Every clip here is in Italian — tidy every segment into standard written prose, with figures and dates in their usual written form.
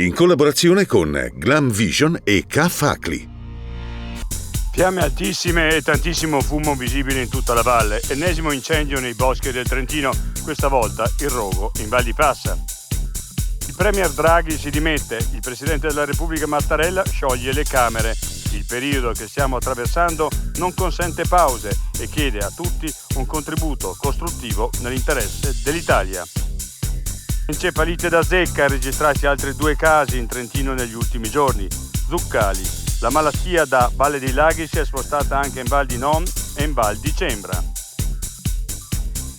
in collaborazione con Glam Vision e K-Facli. Fiamme altissime e tantissimo fumo visibile in tutta la valle. Ennesimo incendio nei boschi del Trentino, questa volta il rogo in Val di Passa. Il premier Draghi si dimette, il presidente della Repubblica Mattarella scioglie le Camere. Il periodo che stiamo attraversando non consente pause e chiede a tutti un contributo costruttivo nell'interesse dell'Italia. Encefalite da zecca, registrati altri 2 casi in Trentino negli ultimi giorni. Zuccali. La malattia da Valle dei Laghi si è spostata anche in Val di Non e in Val di Cembra.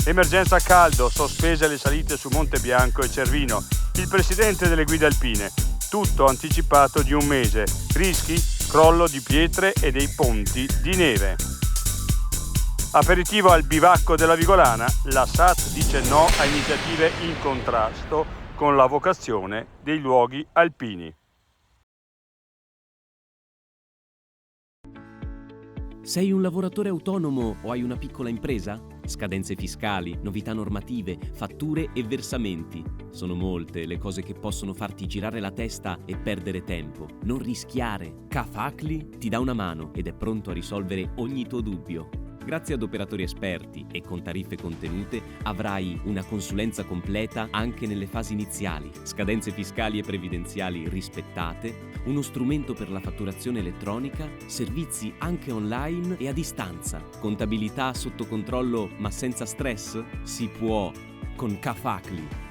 Emergenza caldo, sospese le salite su Monte Bianco e Cervino. Il presidente delle guide alpine. Tutto anticipato di un mese. Rischi? Crollo di pietre e dei ponti di neve. Aperitivo al bivacco della Vigolana, la SAT dice no a iniziative in contrasto con la vocazione dei luoghi alpini. Sei un lavoratore autonomo o hai una piccola impresa? Scadenze fiscali, novità normative, fatture e versamenti. Sono molte le cose che possono farti girare la testa e perdere tempo. Non rischiare. K-Facli ti dà una mano ed è pronto a risolvere ogni tuo dubbio. Grazie ad operatori esperti e con tariffe contenute avrai una consulenza completa anche nelle fasi iniziali, scadenze fiscali e previdenziali rispettate, uno strumento per la fatturazione elettronica, servizi anche online e a distanza, contabilità sotto controllo ma senza stress? Si può con K-Facli.